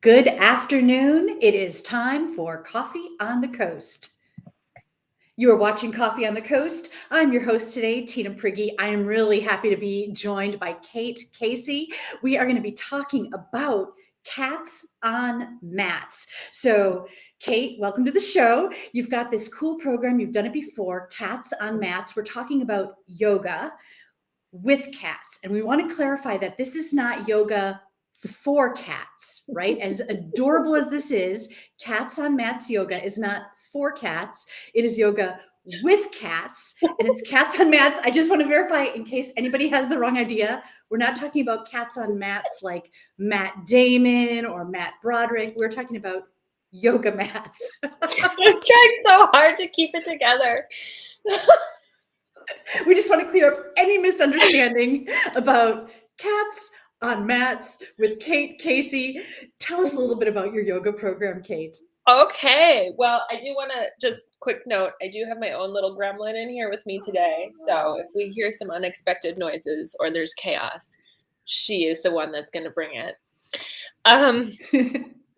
Good afternoon. It is time for Coffee on the Coast. You are watching Coffee on the Coast. I'm your host today, Tina Prigge. I am really happy to be joined by Kate Casey. We are going to be talking about cats on mats. So, Kate, welcome to the show. You've got this cool program. You've done it before, Cats on Mats. We're talking about yoga with cats. And we want to clarify that this is not yoga for cats, right? As adorable as this is, Cats on Mats yoga is not for cats. It is yoga with cats, and it's cats on mats. I just want to verify in case anybody has the wrong idea. We're not talking about cats on mats like Matt Damon or Matt Broderick. We're talking about yoga mats. I'm trying so hard to keep it together. We just want to clear up any misunderstanding about cats on mats with Kate Casey. Tell us a little bit about your yoga program, Kate. Okay, well, I do want to just quick note, I do have my own little gremlin in here with me today. So if we hear some unexpected noises or there's chaos, she is the one that's going to bring it.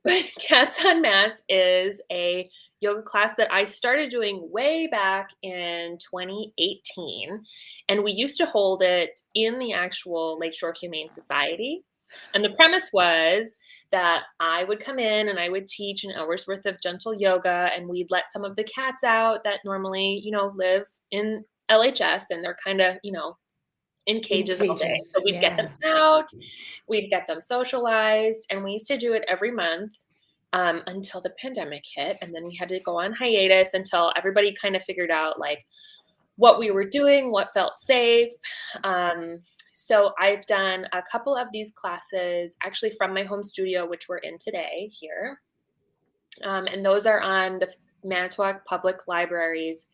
But Cats on Mats is a yoga class that I started doing way back in 2018. And we used to hold it in the actual Lakeshore Humane Society. And the premise was that I would come in and I would teach an hour's worth of gentle yoga, and we'd let some of the cats out that normally, live in LHS, and they're kind of, in cages all day. So we'd get them out, we'd get them socialized, and we used to do it every month until the pandemic hit. And then we had to go on hiatus until everybody kind of figured out like what we were doing, what felt safe. So I've done a couple of these classes actually from my home studio, which we're in today here. And those are on the Manitowoc Public Library's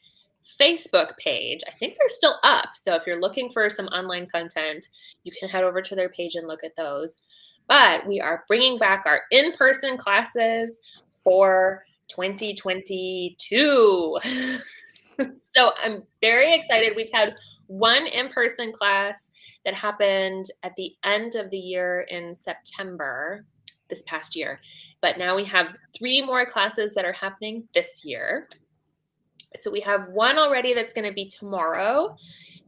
Facebook page. I think they're still up. So if you're looking for some online content, you can head over to their page and look at those. But we are bringing back our in-person classes for 2022. So I'm very excited. We've had one in-person class that happened at the end of the year in September this past year. But now we have 3 more classes that are happening this year. So we have one already that's going to be tomorrow,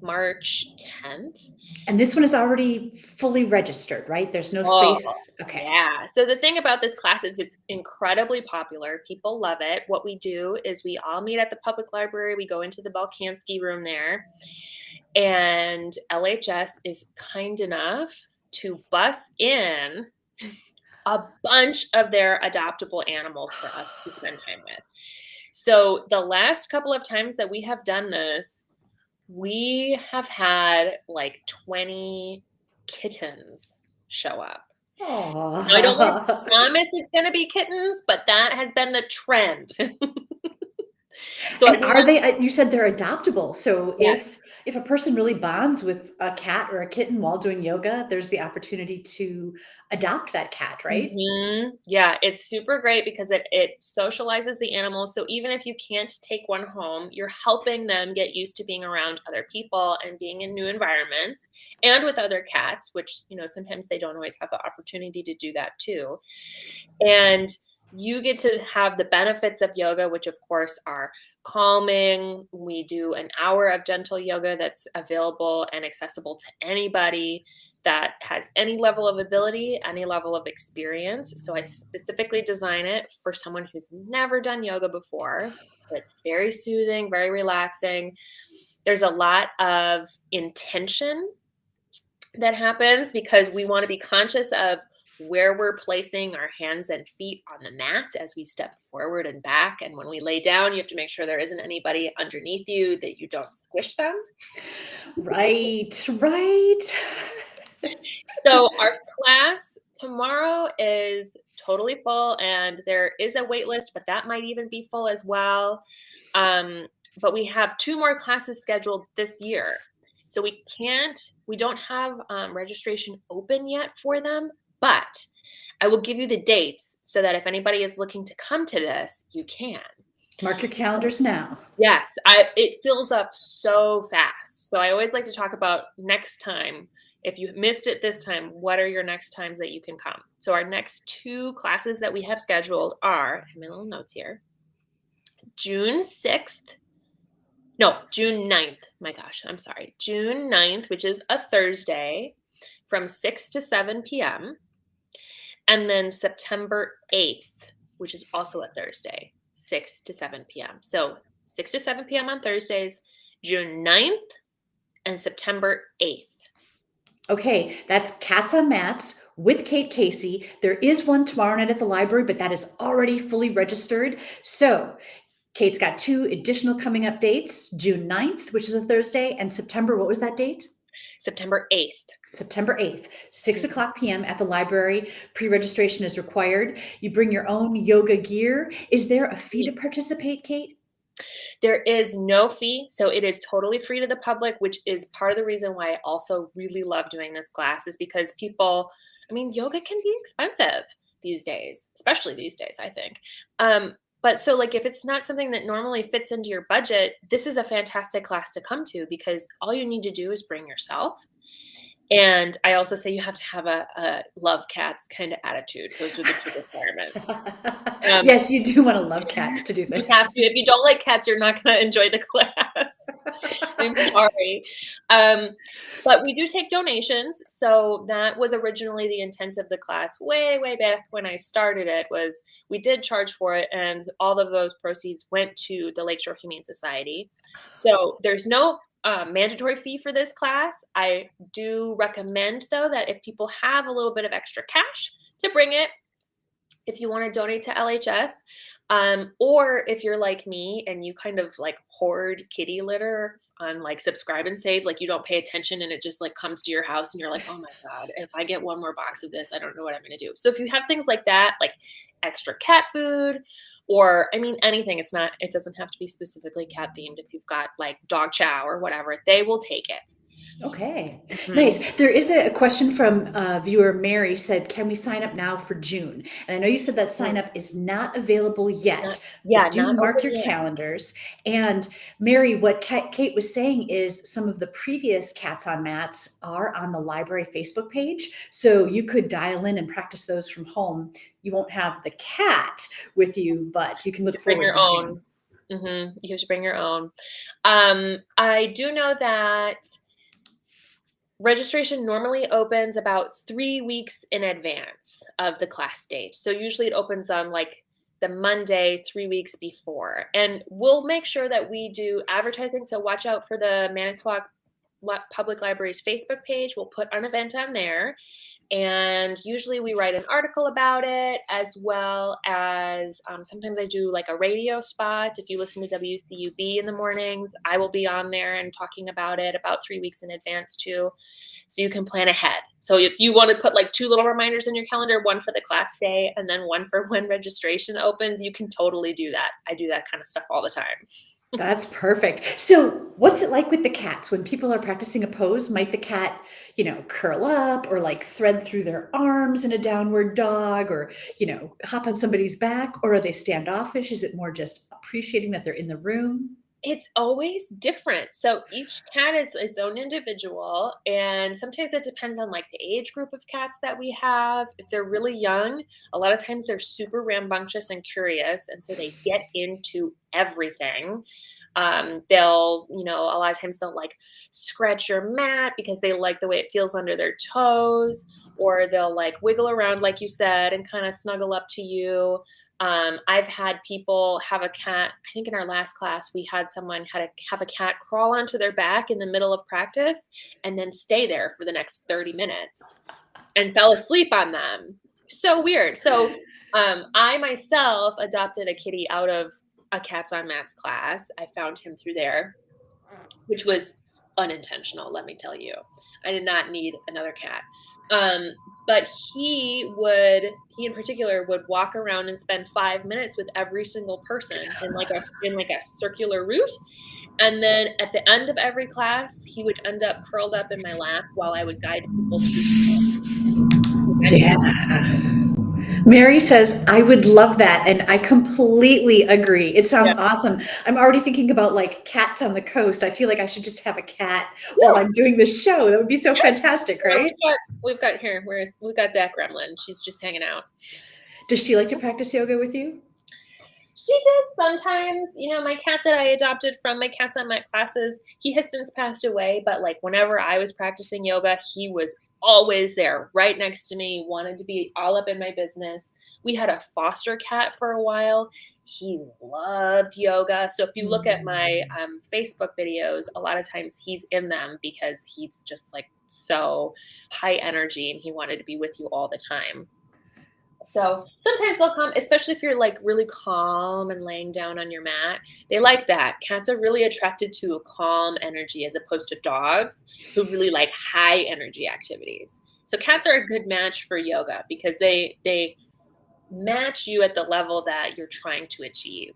March 10th. And this one is already fully registered, right? There's no space. Okay. Yeah. So the thing about this class is it's incredibly popular. People love it. What we do is we all meet at the public library. We go into the Balkansky room there, and LHS is kind enough to bus in a bunch of their adoptable animals for us to spend time with. So the last couple of times that we have done this, we have had like 20 kittens show up. Aww. Now, I don't want to promise it's going to be kittens, but that has been the trend. So are they, you said they're adoptable. So yes. If a person really bonds with a cat or a kitten while doing yoga, there's the opportunity to adopt that cat, right? Mm-hmm. Yeah, it's super great because it socializes the animals. So even if you can't take one home, you're helping them get used to being around other people and being in new environments and with other cats, which, sometimes they don't always have the opportunity to do that too. And you get to have the benefits of yoga, which of course are calming. We do an hour of gentle yoga that's available and accessible to anybody that has any level of ability, any level of experience. So I specifically design it for someone who's never done yoga before. So it's very soothing, very relaxing. There's a lot of intention that happens because we want to be conscious of where we're placing our hands and feet on the mat as we step forward and back. And when we lay down, you have to make sure there isn't anybody underneath you, that you don't squish them. Right. So our class tomorrow is totally full, and there is a wait list, but that might even be full as well. But we have 2 more classes scheduled this year. So we don't have registration open yet for them, but I will give you the dates so that if anybody is looking to come to this, you can. Mark your calendars now. Yes, it fills up so fast. So I always like to talk about next time. If you missed it this time, what are your next times that you can come? So our next 2 classes that we have scheduled are, I have my little notes here, June 6th. No, June 9th. My gosh, I'm sorry. June 9th, which is a Thursday from 6 to 7 p.m. And then September 8th, which is also a Thursday, 6 to 7 p.m. So 6 to 7 p.m. on Thursdays, June 9th, and September 8th. Okay, that's Cats on Mats with Kate Casey. There is one tomorrow night at the library, but that is already fully registered. So Kate's got 2 additional coming up dates, June 9th, which is a Thursday, and September, what was that date? September 8th. September 8th, 6 o'clock p.m. at the library. Pre-registration is required. You bring your own yoga gear. Is there a fee to participate, Kate? There is no fee, so it is totally free to the public, which is part of the reason why I also really love doing this class, is because people, I mean, yoga can be expensive these days, especially these days, I think. But so like if it's not something that normally fits into your budget, this is a fantastic class to come to because all you need to do is bring yourself. And I also say you have to have a love cats kind of attitude. Those are the 2 requirements. Yes, you do want to love cats to do this. You have to. If you don't like cats, you're not going to enjoy the class. I'm sorry. But we do take donations. So that was originally the intent of the class way, way back when I started it, was we did charge for it. And all of those proceeds went to the Lakeshore Humane Society. So there's no mandatory fee for this class. I do recommend, though, that if people have a little bit of extra cash, to bring it. If you want to donate to LHS, or if you're like me and you kind of like hoard kitty litter on like Subscribe and Save, like you don't pay attention and it just like comes to your house and you're like, oh my God, if I get one more box of this, I don't know what I'm going to do. So if you have things like that, like extra cat food, or I mean, anything, it doesn't have to be specifically cat themed. If you've got like dog chow or whatever, they will take it. Okay, nice. There is a question from viewer Mary said, can we sign up now for June? And I know you said that sign up is not available yet. Do mark your calendars. And Mary, what Kate was saying is some of the previous Cats on Mats are on the library Facebook page. So you could dial in and practice those from home. You won't have the cat with you, but you can look forward to June. You have to bring your own. I do know that registration normally opens about 3 weeks in advance of the class date. So usually it opens on like the Monday 3 weeks before. And we'll make sure that we do advertising. So watch out for the Manitowoc Public Library's Facebook page. We'll put an event on there. And usually we write an article about it, as well as sometimes I do like a radio spot. If you listen to WCUB in the mornings, I will be on there and talking about it about 3 weeks in advance too. So you can plan ahead. So if you want to put like 2 little reminders in your calendar, one for the class day and then one for when registration opens, you can totally do that. I do that kind of stuff all the time. That's perfect. So what's it like with the cats when people are practicing a pose? Might the cat, curl up or like thread through their arms in a downward dog or, hop on somebody's back, or are they standoffish? Is it more just appreciating that they're in the room? It's always different. So each cat is its own individual. And sometimes it depends on like the age group of cats that we have. If they're really young, a lot of times they're super rambunctious and curious. And so they get into everything. They'll, a lot of times they'll like scratch your mat because they like the way it feels under their toes, or they'll like wiggle around, like you said, and kind of snuggle up to you. I've had people have a cat. I think in our last class, we had someone have a cat crawl onto their back in the middle of practice and then stay there for the next 30 minutes and fell asleep on them. So weird. So I myself adopted a kitty out of a Cats on Mats class. I found him through there, which was unintentional, let me tell you. I did not need another cat. But he in particular would walk around and spend 5 minutes with every single person in like a circular route. And then at the end of every class, he would end up curled up in my lap while I would guide people through. Yeah. Mary says, I would love that. And I completely agree. It sounds Yeah. awesome. I'm already thinking about like cats on the coast. I feel like I should just have a cat while I'm doing this show. That would be so fantastic, Yeah, right? we've got here. We've got that gremlin. She's just hanging out. Does she like to practice yoga with you? She does sometimes. My cat that I adopted from my Cats on Mat classes, he has since passed away, but like whenever I was practicing yoga, he was always there right next to me, wanted to be all up in my business. We had a foster cat for a while. He loved yoga. So if you look at my Facebook videos, a lot of times he's in them because he's just like so high energy and he wanted to be with you all the time. So sometimes they'll come, especially if you're like really calm and laying down on your mat. They like that. Cats are really attracted to a calm energy as opposed to dogs who really like high energy activities. So cats are a good match for yoga because they match you at the level that you're trying to achieve.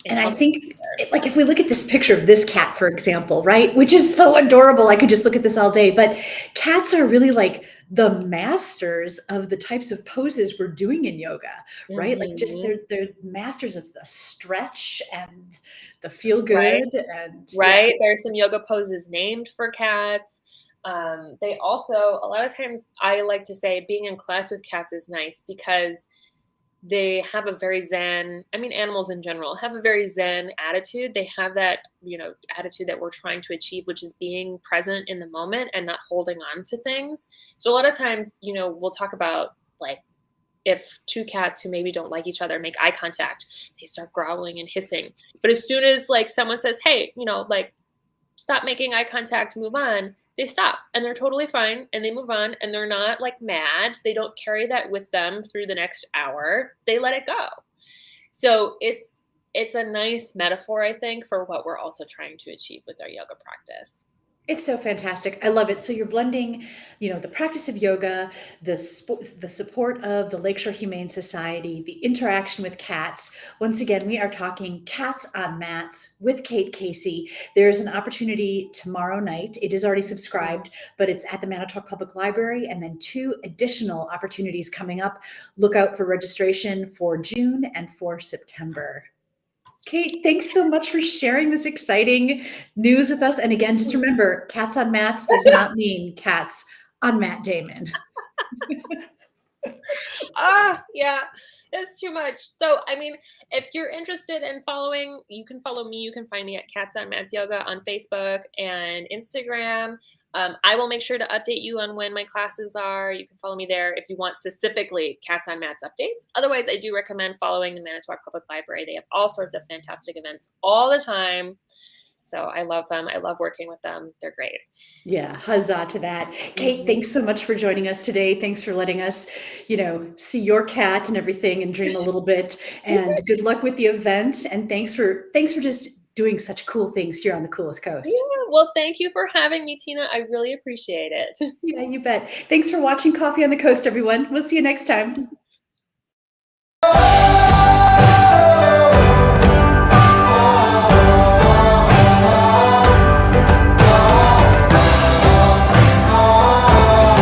And I think, like, if we look at this picture of this cat, for example, right, which is so adorable, I could just look at this all day, but cats are really like the masters of the types of poses we're doing in yoga, right? Like just they're masters of the stretch and the feel good. And right. There are some yoga poses named for cats. They also, a lot of times I like to say being in class with cats is nice because they have a very zen, animals in general have a very zen attitude. They have that, attitude that we're trying to achieve, which is being present in the moment and not holding on to things. So a lot of times, we'll talk about like if two cats who maybe don't like each other make eye contact, they start growling and hissing. But as soon as like someone says, hey, like stop making eye contact, move on, they stop and they're totally fine and they move on and they're not like mad. They don't carry that with them through the next hour. They let it go. So it's a nice metaphor, I think, for what we're also trying to achieve with our yoga practice. it's so fantastic. I love it. So you're blending, the practice of yoga, the support of the Lakeshore Humane Society, the interaction with cats. Once again, we are talking Cats on Mats with Kate Casey. There's an opportunity tomorrow night. It is already subscribed, but it's at the Manitowoc Public Library, and then 2 additional opportunities coming up. Look out for registration for June and for September. Kate, thanks so much for sharing this exciting news with us. And again, just remember, Cats on Mats does not mean cats on Matt Damon. Yeah, it's too much. So, if you're interested in following, you can follow me. You can find me at Cats on Mats Yoga on Facebook and Instagram. I will make sure to update you on when my classes are. You can follow me there if you want specifically Cats on Mats updates. Otherwise, I do recommend following the Manitowoc Public Library. They have all sorts of fantastic events all the time. So I love them. I love working with them. They're great. Yeah, huzzah to that. Kate, thanks so much for joining us today. Thanks for letting us, see your cat and everything and dream a little bit. And good luck with the event. And thanks for just doing such cool things here on the coolest coast. Yeah, well, thank you for having me, Tina. I really appreciate it. Yeah, you bet. Thanks for watching Coffee on the Coast, everyone. We'll see you next time.